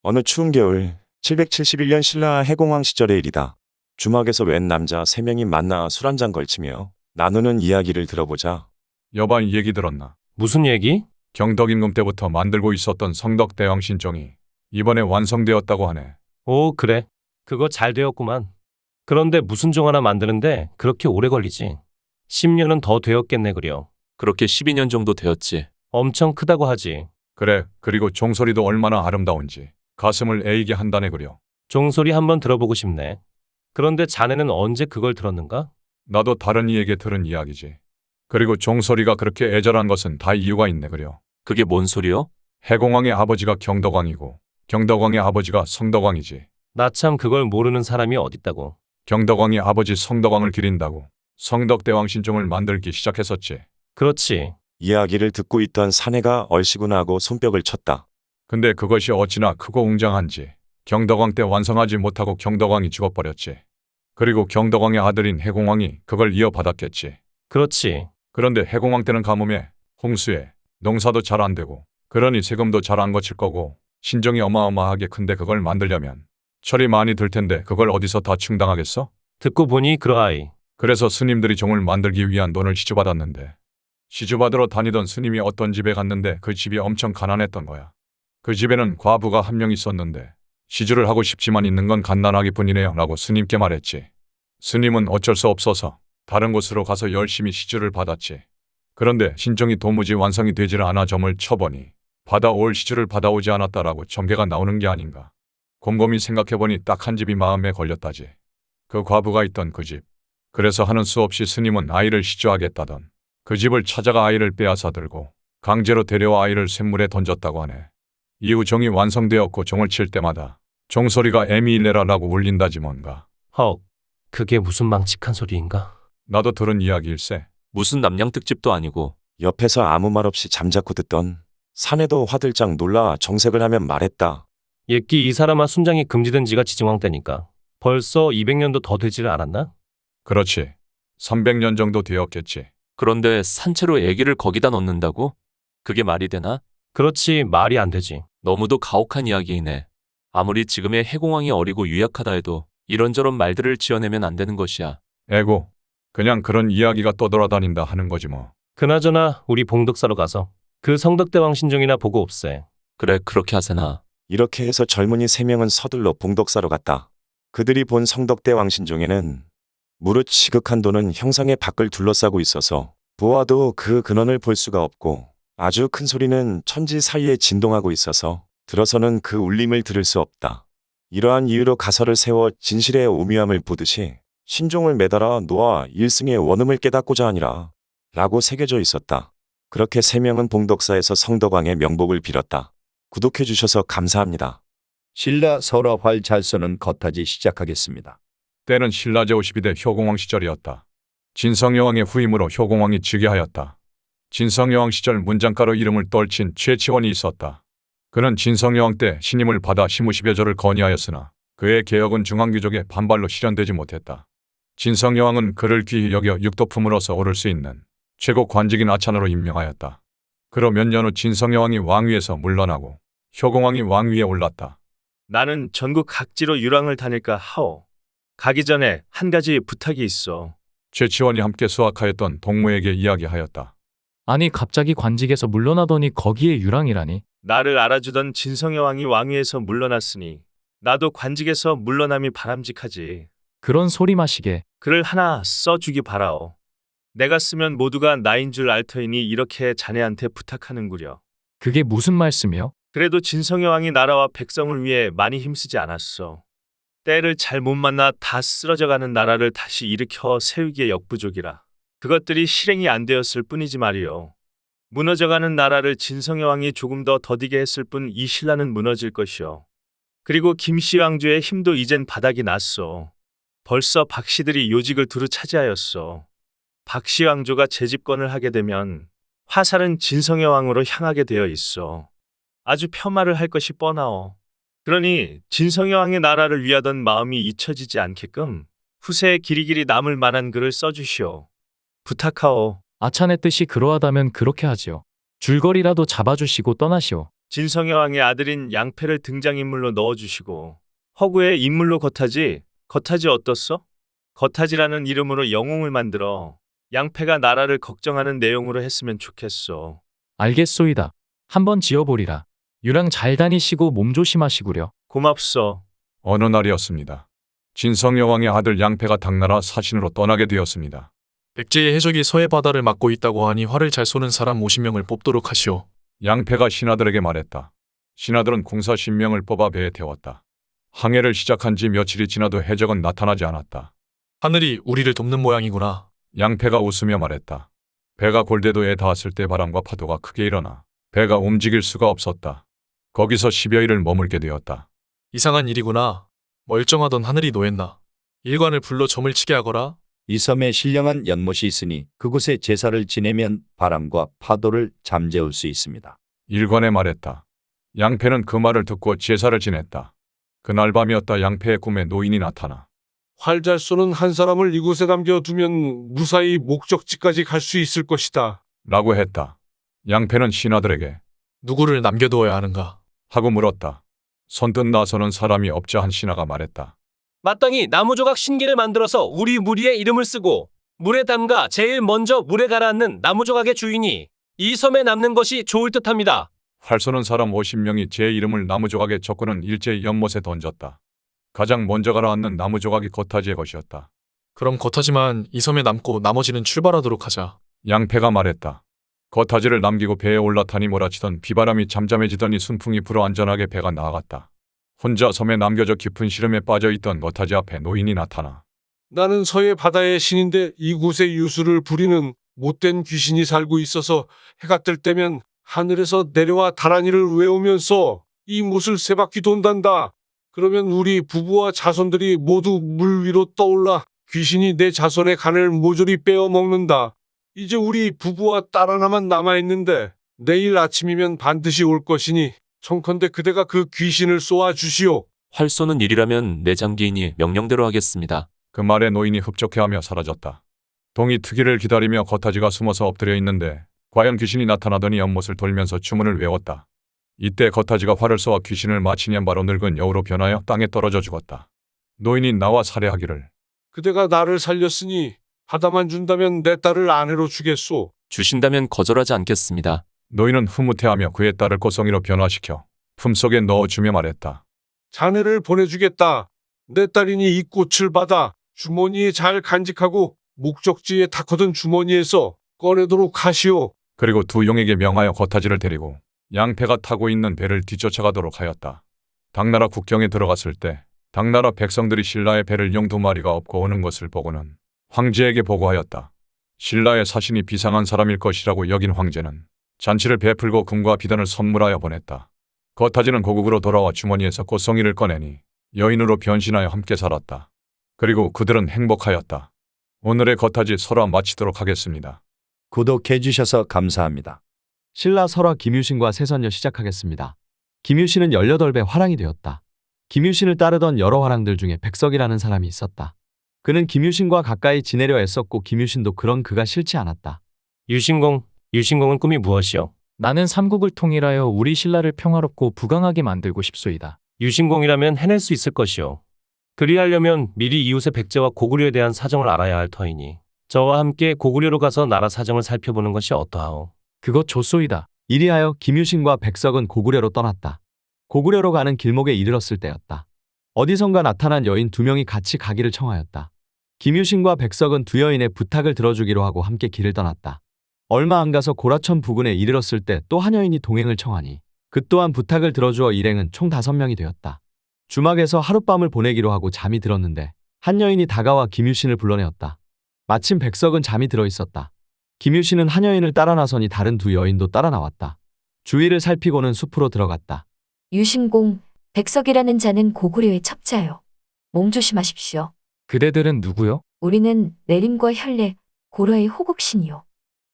어느 추운 겨울 771년 신라 해공왕 시절의 일이다. 주막에서 웬 남자 3명이 만나 술 한잔 걸치며 나누는 이야기를 들어보자. 여봐, 이 얘기 들었나? 무슨 얘기? 경덕 임금 때부터 만들고 있었던 성덕대왕 신종이 이번에 완성되었다고 하네. 오, 그래. 그거 잘 되었구만. 그런데 무슨 종 하나 만드는데 그렇게 오래 걸리지? 10년은 더 되었겠네, 그려. 그렇게 12년 정도 되었지. 엄청 크다고 하지. 그래, 그리고 종소리도 얼마나 아름다운지 가슴을 애이게 한다네 그려. 종소리 한번 들어보고 싶네. 그런데 자네는 언제 그걸 들었는가? 나도 다른 이에게 들은 이야기지. 그리고 종소리가 그렇게 애절한 것은 다 이유가 있네 그려. 그게 뭔 소리요? 해공왕의 아버지가 경덕왕이고 경덕왕의 아버지가 성덕왕이지. 나 참 그걸 모르는 사람이 어딨다고. 경덕왕이 아버지 성덕왕을 기린다고 성덕대왕 신종을 만들기 시작했었지. 그렇지. 이야기를 듣고 있던 사내가 얼씨구나하고 손뼉을 쳤다. 근데 그것이 어찌나 크고 웅장한지 경덕왕 때 완성하지 못하고 경덕왕이 죽어버렸지. 그리고 경덕왕의 아들인 해공왕이 그걸 이어받았겠지. 그렇지. 그런데 해공왕 때는 가뭄에 홍수에 농사도 잘 안 되고 그러니 세금도 잘 안 거칠 거고 신종이 어마어마하게 큰데 그걸 만들려면 철이 많이 들 텐데 그걸 어디서 다 충당하겠어? 듣고 보니 그러하이. 그래서 스님들이 종을 만들기 위한 돈을 시주받았는데 시주받으러 다니던 스님이 어떤 집에 갔는데 그 집이 엄청 가난했던 거야. 그 집에는 과부가 한 명 있었는데 시주를 하고 싶지만 있는 건 갓난아기 뿐이네요 라고 스님께 말했지. 스님은 어쩔 수 없어서 다른 곳으로 가서 열심히 시주를 받았지. 그런데 신종이 도무지 완성이 되질 않아 점을 쳐보니 받아올 시주를 받아오지 않았다라고 점괘가 나오는 게 아닌가. 곰곰이 생각해보니 딱 한 집이 마음에 걸렸다지. 그 과부가 있던 그 집. 그래서 하는 수 없이 스님은 아이를 시주하겠다던 그 집을 찾아가 아이를 빼앗아 들고 강제로 데려와 아이를 샘물에 던졌다고 하네. 이후 종이 완성되었고 종을 칠 때마다 종소리가 에미일레라라고 울린다지 뭔가. 헉, 그게 무슨 망측한 소리인가? 나도 들은 이야기일세. 무슨 남양 특집도 아니고. 옆에서 아무 말 없이 잠자코 듣던 사내도 화들짝 놀라 정색을 하며 말했다. 옛기 이 사람아 순장이 금지된 지가 지증왕 때니까. 벌써 200년도 더 되지를 않았나? 그렇지. 300년 정도 되었겠지. 그런데 산채로 애기를 거기다 넣는다고? 그게 말이 되나? 그렇지, 말이 안 되지. 너무도 가혹한 이야기이네. 아무리 지금의 해공왕이 어리고 유약하다 해도 이런저런 말들을 지어내면 안 되는 것이야. 에고, 그냥 그런 이야기가 떠돌아다닌다 하는 거지 뭐. 그나저나 우리 봉덕사로 가서 그 성덕대왕 신종이나 보고 옵세. 그래, 그렇게 하세나. 이렇게 해서 젊은이 3명은 서둘러 봉덕사로 갔다. 그들이 본 성덕대 왕신종에는 무릇 시극한 돈은 형상의 밖을 둘러싸고 있어서 보아도 그 근원을 볼 수가 없고 아주 큰 소리는 천지 사이에 진동하고 있어서 들어서는 그 울림을 들을 수 없다. 이러한 이유로 가설을 세워 진실의 오묘함을 보듯이 신종을 매달아 놓아 일승의 원음을 깨닫고자 하니라 라고 새겨져 있었다. 그렇게 3명은 봉덕사에서 성덕왕의 명복을 빌었다. 구독해 주셔서 감사합니다. 신라 설화 활잘서는 겉하지 시작하겠습니다. 때는 신라 제52대 효공왕 시절이었다. 진성여왕의 후임으로 효공왕이 즉위하였다. 진성여왕 시절 문장가로 이름을 떨친 최치원이 있었다. 그는 진성여왕 때 신임을 받아 시무십여조를 건의하였으나 그의 개혁은 중앙귀족의 반발로 실현되지 못했다. 진성여왕은 그를 귀히 여겨 육도품으로서 오를 수 있는 최고 관직인 아찬으로 임명하였다. 그로 몇 년 후 진성여왕이 왕위에서 물러나고 효공왕이 왕위에 올랐다. 나는 전국 각지로 유랑을 다닐까 하오. 가기 전에 한 가지 부탁이 있어. 최치원이 함께 수학하였던 동무에게 이야기하였다. 아니 갑자기 관직에서 물러나더니 거기에 유랑이라니. 나를 알아주던 진성여 왕이 왕위에서 물러났으니 나도 관직에서 물러남이 바람직하지. 그런 소리 마시게. 글을 하나 써주기 바라오. 내가 쓰면 모두가 나인 줄 알 터이니 이렇게 자네한테 부탁하는구려. 그게 무슨 말씀이요? 그래도 진성여 왕이 나라와 백성을 위해 많이 힘쓰지 않았어. 때를 잘 못 만나 다 쓰러져가는 나라를 다시 일으켜 세우기에 역부족이라. 그것들이 실행이 안 되었을 뿐이지 말이오. 무너져가는 나라를 진성여 왕이 조금 더 더디게 했을 뿐 이 신라는 무너질 것이오. 그리고 김씨 왕조의 힘도 이젠 바닥이 났어. 벌써 박씨들이 요직을 두루 차지하였어. 박씨 왕조가 재집권을 하게 되면 화살은 진성여 왕으로 향하게 되어 있어. 아주 폄하를 할 것이 뻔하오. 그러니 진성여 왕의 나라를 위하던 마음이 잊혀지지 않게끔 후세에 길이길이 남을 만한 글을 써주시오. 부탁하오. 아찬의 뜻이 그러하다면 그렇게 하지요. 줄거리라도 잡아주시고 떠나시오. 진성여 왕의 아들인 양패를 등장인물로 넣어주시고 허구의 인물로 겉하지 어떻소? 겉하지라는 이름으로 영웅을 만들어 양패가 나라를 걱정하는 내용으로 했으면 좋겠소. 알겠소이다. 한번 지어보리라. 유랑 잘 다니시고 몸 조심하시구려. 고맙소. 어느 날이었습니다. 진성여왕의 아들 양패가 당나라 사신으로 떠나게 되었습니다. 백제의 해적이 서해 바다를 막고 있다고 하니 활을 잘 쏘는 사람 50명을 뽑도록 하시오. 양패가 신하들에게 말했다. 신하들은 공사 10명을 뽑아 배에 태웠다. 항해를 시작한 지 며칠이 지나도 해적은 나타나지 않았다. 하늘이 우리를 돕는 모양이구나. 양패가 웃으며 말했다. 배가 골대도에 닿았을 때 바람과 파도가 크게 일어나 배가 움직일 수가 없었다. 거기서 10여일을 머물게 되었다. 이상한 일이구나. 멀쩡하던 하늘이 노했나. 일관을 불러 점을 치게 하거라. 이 섬에 신령한 연못이 있으니 그곳에 제사를 지내면 바람과 파도를 잠재울 수 있습니다. 일관에 말했다. 양패는 그 말을 듣고 제사를 지냈다. 그날 밤이었다. 양패의 꿈에 노인이 나타나 활 잘 쏘는 한 사람을 이곳에 남겨두면 무사히 목적지까지 갈 수 있을 것이다. 라고 했다. 양패는 신하들에게 누구를 남겨두어야 하는가? 하고 물었다. 선뜻 나서는 사람이 없자 한 신하가 말했다. 마땅히 나무 조각 신기를 만들어서 우리 무리의 이름을 쓰고 물에 담가 제일 먼저 물에 가라앉는 나무 조각의 주인이 이 섬에 남는 것이 좋을 듯합니다. 활 쏘는 사람 50명이 제 이름을 나무 조각에 적고는 일제히 연못에 던졌다. 가장 먼저 가라앉는 나무 조각이 겉하지의 것이었다. 그럼 겉하지만 이 섬에 남고 나머지는 출발하도록 하자. 양패가 말했다. 겉하지를 남기고 배에 올라타니 몰아치던 비바람이 잠잠해지더니 순풍이 불어 안전하게 배가 나아갔다. 혼자 섬에 남겨져 깊은 시름에 빠져있던 겉하지 앞에 노인이 나타나 나는 서해 바다의 신인데 이곳에 유수를 부리는 못된 귀신이 살고 있어서 해가 뜰 때면 하늘에서 내려와 다란이를 외우면서 이 못을 세 바퀴 돈단다. 그러면 우리 부부와 자손들이 모두 물 위로 떠올라 귀신이 내 자손의 간을 모조리 빼어먹는다. 이제 우리 부부와 딸 하나만 남아있는데 내일 아침이면 반드시 올 것이니 청컨대 그대가 그 귀신을 쏘아 주시오. 활 쏘는 일이라면 내장기인이 명령대로 하겠습니다. 그 말에 노인이 흡족해하며 사라졌다. 동이 트기를 기다리며 겉하지가 숨어서 엎드려 있는데 과연 귀신이 나타나더니 연못을 돌면서 주문을 외웠다. 이때 겉하지가 활을 쏘아 귀신을 마치면 바로 늙은 여우로 변하여 땅에 떨어져 죽었다. 노인이 나와 살해하기를 그대가 나를 살렸으니 바다만 준다면 내 딸을 아내로 주겠소. 주신다면 거절하지 않겠습니다. 노인은 흐뭇해하며 그의 딸을 고성이로 변화시켜 품속에 넣어주며 말했다. 자네를 보내주겠다. 내 딸이니 이 꽃을 받아 주머니에 잘 간직하고 목적지에 닥거든 주머니에서 꺼내도록 하시오. 그리고 두 용에게 명하여 겉하지를 데리고 양패가 타고 있는 배를 뒤쫓아가도록 하였다. 당나라 국경에 들어갔을 때 당나라 백성들이 신라의 배를 용 2마리가 업고 오는 것을 보고는 황제에게 보고하였다. 신라의 사신이 비상한 사람일 것이라고 여긴 황제는 잔치를 베풀고 금과 비단을 선물하여 보냈다. 겉하지는 고국으로 돌아와 주머니에서 꽃송이를 꺼내니 여인으로 변신하여 함께 살았다. 그리고 그들은 행복하였다. 오늘의 겉하지 설화 마치도록 하겠습니다. 구독해 주셔서 감사합니다. 신라 설화 김유신과 세선녀 시작하겠습니다. 김유신은 18배 화랑이 되었다. 김유신을 따르던 여러 화랑들 중에 백석이라는 사람이 있었다. 그는 김유신과 가까이 지내려 애썼고 김유신도 그런 그가 싫지 않았다. 유신공은 꿈이 무엇이요? 나는 삼국을 통일하여 우리 신라를 평화롭고 부강하게 만들고 싶소이다. 유신공이라면 해낼 수 있을 것이요. 그리하려면 미리 이웃의 백제와 고구려에 대한 사정을 알아야 할 터이니 저와 함께 고구려로 가서 나라 사정을 살펴보는 것이 어떠하오? 그것 좋소이다. 이리하여 김유신과 백석은 고구려로 떠났다. 고구려로 가는 길목에 이르렀을 때였다. 어디선가 나타난 여인 2명이 같이 가기를 청하였다. 김유신과 백석은 두 여인의 부탁을 들어주기로 하고 함께 길을 떠났다. 얼마 안 가서 고라천 부근에 이르렀을 때 또 한 여인이 동행을 청하니 그 또한 부탁을 들어주어 일행은 총 5명이 되었다. 주막에서 하룻밤을 보내기로 하고 잠이 들었는데 한 여인이 다가와 김유신을 불러내었다. 마침 백석은 잠이 들어 있었다. 김유신은 한 여인을 따라 나서니 다른 두 여인도 따라 나왔다. 주위를 살피고는 숲으로 들어갔다. 유신공, 백석이라는 자는 고구려의 첩자요. 몸 조심하십시오. 그대들은 누구요? 우리는 내림과 혈례, 고려의 호국신이요.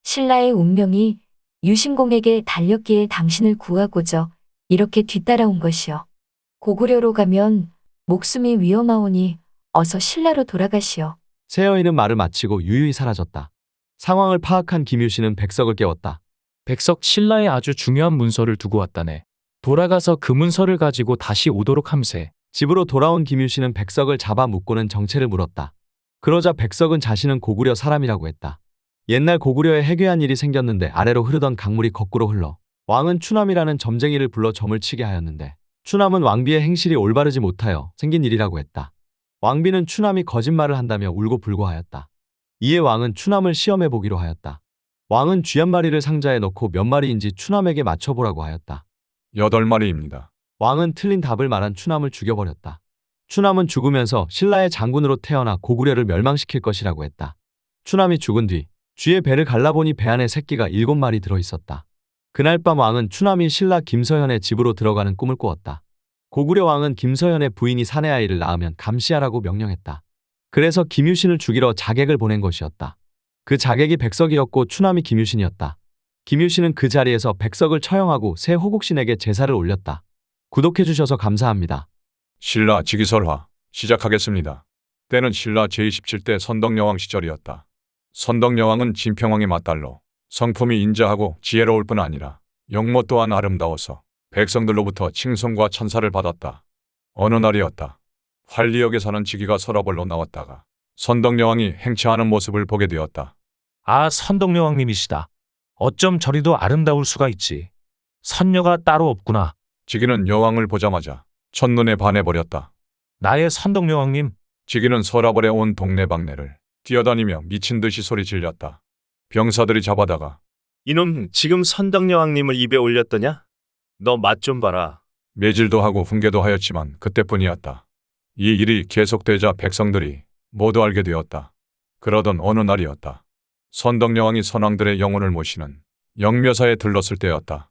신라의 운명이 유신공에게 달렸기에 당신을 구하고자 이렇게 뒤따라온 것이요. 고구려로 가면 목숨이 위험하오니 어서 신라로 돌아가시오. 새 여인은 말을 마치고 유유히 사라졌다. 상황을 파악한 김유신은 백석을 깨웠다. 백석 신라에 아주 중요한 문서를 두고 왔다네. 돌아가서 그 문서를 가지고 다시 오도록 함세. 집으로 돌아온 김유신은 백석을 잡아 묶고는 정체를 물었다. 그러자 백석은 자신은 고구려 사람이라고 했다. 옛날 고구려에 해괴한 일이 생겼는데 아래로 흐르던 강물이 거꾸로 흘러 왕은 추남이라는 점쟁이를 불러 점을 치게 하였는데 추남은 왕비의 행실이 올바르지 못하여 생긴 일이라고 했다. 왕비는 추남이 거짓말을 한다며 울고 불고하였다. 이에 왕은 추남을 시험해 보기로 하였다. 왕은 쥐 한 마리를 상자에 넣고 몇 마리인지 추남에게 맞춰보라고 하였다. 8마리입니다. 왕은 틀린 답을 말한 추남을 죽여버렸다. 추남은 죽으면서 신라의 장군으로 태어나 고구려를 멸망시킬 것이라고 했다. 추남이 죽은 뒤 쥐의 배를 갈라보니 배 안에 새끼가 7마리 들어있었다. 그날 밤 왕은 추남이 신라 김서현의 집으로 들어가는 꿈을 꾸었다. 고구려 왕은 김서현의 부인이 사내 아이를 낳으면 감시하라고 명령했다. 그래서 김유신을 죽이러 자객을 보낸 것이었다. 그 자객이 백석이었고 추남이 김유신이었다. 김유신은 그 자리에서 백석을 처형하고 새 호국신에게 제사를 올렸다. 구독해주셔서 감사합니다. 신라 직위설화 시작하겠습니다. 때는 신라 제27대 선덕여왕 시절이었다. 선덕여왕은 진평왕의 맞달로 성품이 인자하고 지혜로울 뿐 아니라 영모 또한 아름다워서 백성들로부터 칭송과 찬사를 받았다. 어느 날이었다. 활리역에 사는 직위가 서라벌로 나왔다가 선덕여왕이 행차하는 모습을 보게 되었다. 아, 선덕여왕님이시다. 어쩜 저리도 아름다울 수가 있지. 선녀가 따로 없구나. 직위는 여왕을 보자마자 첫눈에 반해버렸다. 나의 선덕여왕님. 직위는 서라벌에 온 동네방네를 뛰어다니며 미친 듯이 소리 질렸다. 병사들이 잡아다가 이놈 지금 선덕여왕님을 입에 올렸더냐? 너 맛 좀 봐라. 매질도 하고 훈계도 하였지만 그때뿐이었다. 이 일이 계속되자 백성들이 모두 알게 되었다. 그러던 어느 날이었다. 선덕여왕이 선왕들의 영혼을 모시는 영묘사에 들렀을 때였다.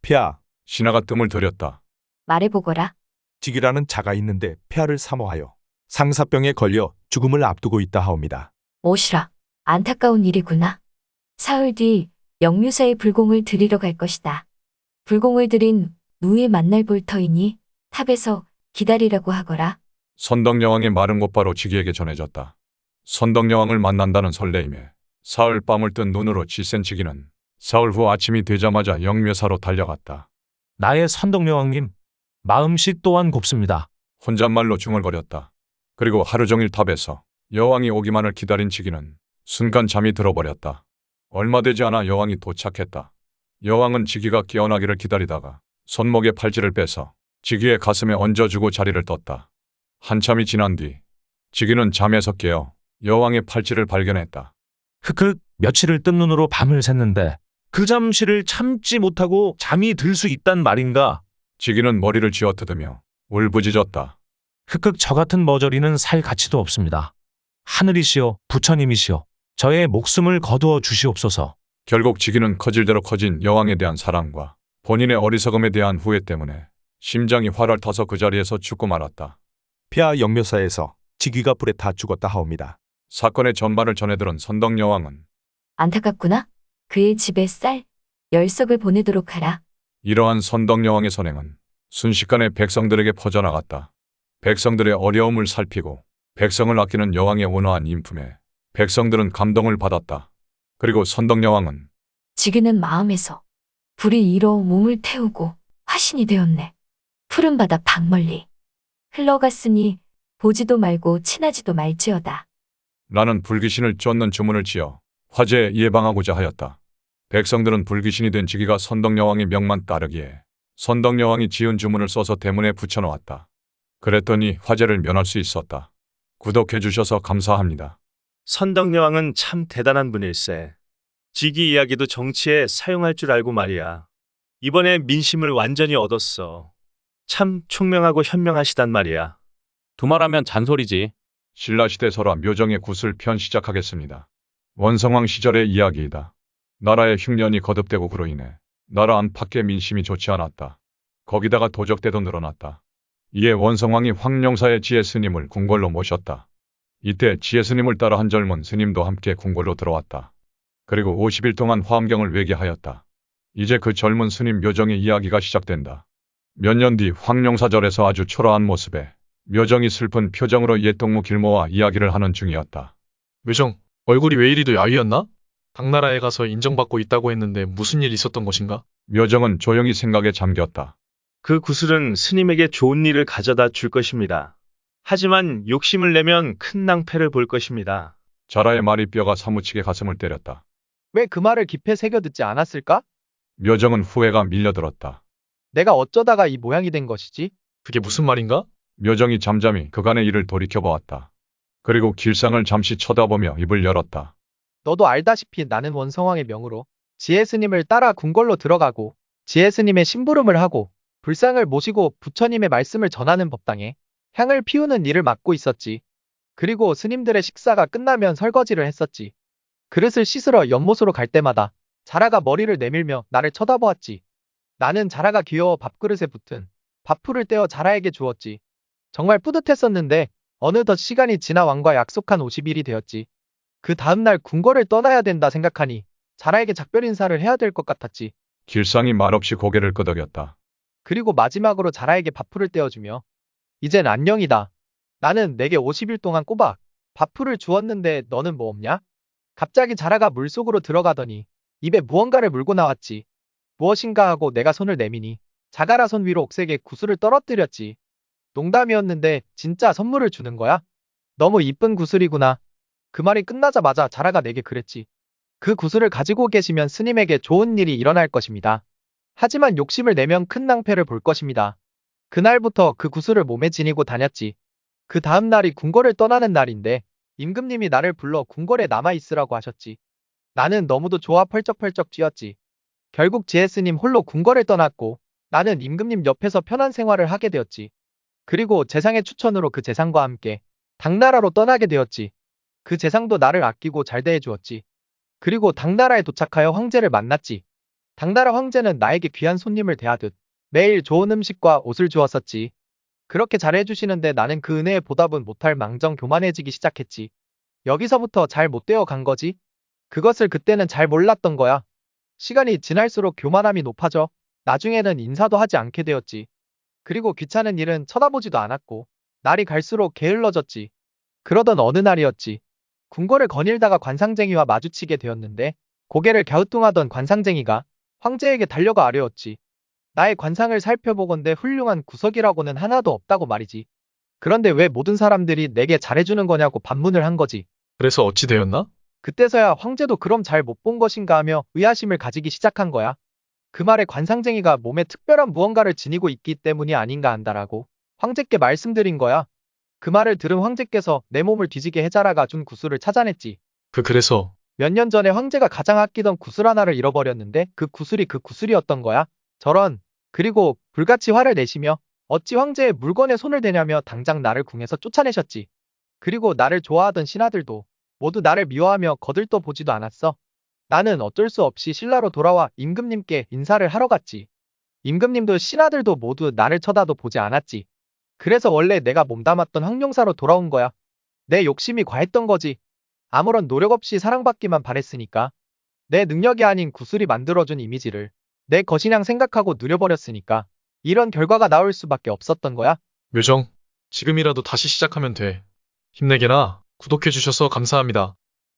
폐하, 신하가 뜸을 들였다. 말해보거라. 직위라는 자가 있는데 폐하를 사모하여 상사병에 걸려 죽음을 앞두고 있다 하옵니다. 오시라. 안타까운 일이구나. 사흘 뒤 영묘사의 불공을 드리러 갈 것이다. 불공을 드린 누에 만날 볼 터이니 탑에서 기다리라고 하거라. 선덕여왕의 말은 곧바로 직위에게 전해졌다. 선덕여왕을 만난다는 설레임에 사흘 밤을 뜬 눈으로 지센 직위는 사흘 후 아침이 되자마자 영묘사로 달려갔다. 나의 선덕여왕님. 마음씨 또한 곱습니다. 혼잣말로 중얼거렸다. 그리고 하루 종일 탑에서 여왕이 오기만을 기다린 직위는 순간 잠이 들어버렸다. 얼마 되지 않아 여왕이 도착했다. 여왕은 직위가 깨어나기를 기다리다가 손목에 팔찌를 빼서 직위의 가슴에 얹어주고 자리를 떴다. 한참이 지난 뒤 직위는 잠에서 깨어 여왕의 팔찌를 발견했다. 흑흑, 며칠을 뜬 눈으로 밤을 샜는데 그 잠시를 참지 못하고 잠이 들 수 있단 말인가? 직위는 머리를 쥐어뜯으며 울부짖었다. 흑흑, 저 같은 머저리는 살 가치도 없습니다. 하늘이시여, 부처님이시여, 저의 목숨을 거두어 주시옵소서. 결국 직위는 커질 대로 커진 여왕에 대한 사랑과 본인의 어리석음에 대한 후회 때문에 심장이 활활 타서 그 자리에서 죽고 말았다. 폐하 영묘사에서 직위가 불에 타 죽었다 하옵니다. 사건의 전말을 전해들은 선덕여왕은 안타깝구나. 그의 집에 쌀 10석을 보내도록 하라. 이러한 선덕여왕의 선행은 순식간에 백성들에게 퍼져나갔다. 백성들의 어려움을 살피고 백성을 아끼는 여왕의 온화한 인품에 백성들은 감동을 받았다. 그리고 선덕여왕은 직위는 마음에서 불이 일어 몸을 태우고 화신이 되었네. 푸른 바다 방멀리 흘러갔으니 보지도 말고 친하지도 말지어다. 라는 불귀신을 쫓는 주문을 지어 화재에 예방하고자 하였다. 백성들은 불귀신이 된 직위가 선덕여왕의 명만 따르기에 선덕여왕이 지은 주문을 써서 대문에 붙여놓았다. 그랬더니 화재를 면할 수 있었다. 구독해주셔서 감사합니다. 선덕여왕은 참 대단한 분일세. 직위 이야기도 정치에 사용할 줄 알고 말이야. 이번에 민심을 완전히 얻었어. 참 총명하고 현명하시단 말이야. 두말하면 잔소리지. 신라시대 설화 묘정의 구슬편 시작하겠습니다. 원성왕 시절의 이야기이다. 나라의 흉년이 거듭되고 그로 인해 나라 안팎의 민심이 좋지 않았다. 거기다가 도적대도 늘어났다. 이에 원성왕이 황룡사의 지혜 스님을 궁궐로 모셨다. 이때 지혜 스님을 따라 한 젊은 스님도 함께 궁궐로 들어왔다. 그리고 50일 동안 화엄경을 외계하였다. 이제 그 젊은 스님 묘정의 이야기가 시작된다. 몇 년 뒤 황룡사절에서 아주 초라한 모습에 묘정이 슬픈 표정으로 옛동무 길모와 이야기를 하는 중이었다. 묘정, 얼굴이 왜 이리도 야위었나? 당나라에 가서 인정받고 있다고 했는데 무슨 일 있었던 것인가? 묘정은 조용히 생각에 잠겼다. 그 구슬은 스님에게 좋은 일을 가져다 줄 것입니다. 하지만 욕심을 내면 큰 낭패를 볼 것입니다. 자라의 말이 뼈가 사무치게 가슴을 때렸다. 왜 그 말을 깊이 새겨 듣지 않았을까? 묘정은 후회가 밀려들었다. 내가 어쩌다가 이 모양이 된 것이지? 그게 무슨 말인가? 묘정이 잠잠히 그간의 일을 돌이켜보았다. 그리고 길상을 잠시 쳐다보며 입을 열었다. 너도 알다시피 나는 원성왕의 명으로 지혜 스님을 따라 궁궐로 들어가고 지혜 스님의 심부름을 하고 불상을 모시고 부처님의 말씀을 전하는 법당에 향을 피우는 일을 맡고 있었지. 그리고 스님들의 식사가 끝나면 설거지를 했었지. 그릇을 씻으러 연못으로 갈 때마다 자라가 머리를 내밀며 나를 쳐다보았지. 나는 자라가 귀여워 밥그릇에 붙은 밥풀을 떼어 자라에게 주었지. 정말 뿌듯했었는데 어느덧 시간이 지나 왕과 약속한 50일이 되었지. 그 다음날 궁궐을 떠나야 된다 생각하니 자라에게 작별 인사를 해야 될 것 같았지. 길상이 말없이 고개를 끄덕였다. 그리고 마지막으로 자라에게 밥풀을 떼어주며 이젠 안녕이다. 나는 내게 50일 동안 꼬박 밥풀을 주었는데 너는 뭐 없냐? 갑자기 자라가 물속으로 들어가더니 입에 무언가를 물고 나왔지. 무엇인가 하고 내가 손을 내미니 자가라 손 위로 옥색의 구슬을 떨어뜨렸지. 농담이었는데 진짜 선물을 주는 거야? 너무 이쁜 구슬이구나. 그 말이 끝나자마자 자라가 내게 그랬지. 그 구슬을 가지고 계시면 스님에게 좋은 일이 일어날 것입니다. 하지만 욕심을 내면 큰 낭패를 볼 것입니다. 그날부터 그 구슬을 몸에 지니고 다녔지. 그 다음 날이 궁궐을 떠나는 날인데 임금님이 나를 불러 궁궐에 남아있으라고 하셨지. 나는 너무도 좋아 펄쩍펄쩍 뛰었지. 결국 지혜 스님 홀로 궁궐을 떠났고 나는 임금님 옆에서 편한 생활을 하게 되었지. 그리고 재상의 추천으로 그 재상과 함께 당나라로 떠나게 되었지. 그 재상도 나를 아끼고 잘 대해주었지. 그리고 당나라에 도착하여 황제를 만났지. 당나라 황제는 나에게 귀한 손님을 대하듯 매일 좋은 음식과 옷을 주었었지. 그렇게 잘해주시는데 나는 그 은혜에 보답은 못할 망정 교만해지기 시작했지. 여기서부터 잘 못 되어 간 거지. 그것을 그때는 잘 몰랐던 거야. 시간이 지날수록 교만함이 높아져 나중에는 인사도 하지 않게 되었지. 그리고 귀찮은 일은 쳐다보지도 않았고 날이 갈수록 게을러졌지. 그러던 어느 날이었지. 궁궐을 거닐다가 관상쟁이와 마주치게 되었는데 고개를 갸우뚱하던 관상쟁이가 황제에게 달려가 아뢰었지. 나의 관상을 살펴보건대 훌륭한 구석이라고는 하나도 없다고 말이지. 그런데 왜 모든 사람들이 내게 잘해주는 거냐고 반문을 한 거지. 그래서 어찌 되었나? 그때서야 황제도 그럼 잘 못 본 것인가 하며 의아심을 가지기 시작한 거야. 그 말에 관상쟁이가 몸에 특별한 무언가를 지니고 있기 때문이 아닌가 한다라고 황제께 말씀드린 거야. 그 말을 들은 황제께서 내 몸을 뒤지게 해 자라가 준 구슬을 찾아냈지. 그래서 몇 년 전에 황제가 가장 아끼던 구슬 하나를 잃어버렸는데 그 구슬이었던 거야. 저런. 그리고 불같이 화를 내시며 어찌 황제의 물건에 손을 대냐며 당장 나를 궁에서 쫓아내셨지. 그리고 나를 좋아하던 신하들도 모두 나를 미워하며 거들떠 보지도 않았어. 나는 어쩔 수 없이 신라로 돌아와 임금님께 인사를 하러 갔지. 임금님도 신하들도 모두 나를 쳐다도 보지 않았지. 그래서 원래 내가 몸담았던 황룡사로 돌아온 거야. 내 욕심이 과했던 거지. 아무런 노력 없이 사랑받기만 바랬으니까. 내 능력이 아닌 구슬이 만들어준 이미지를 내 것이냥 생각하고 누려버렸으니까 이런 결과가 나올 수밖에 없었던 거야. 묘정, 지금이라도 다시 시작하면 돼. 힘내게나. 구독해주셔서 감사합니다.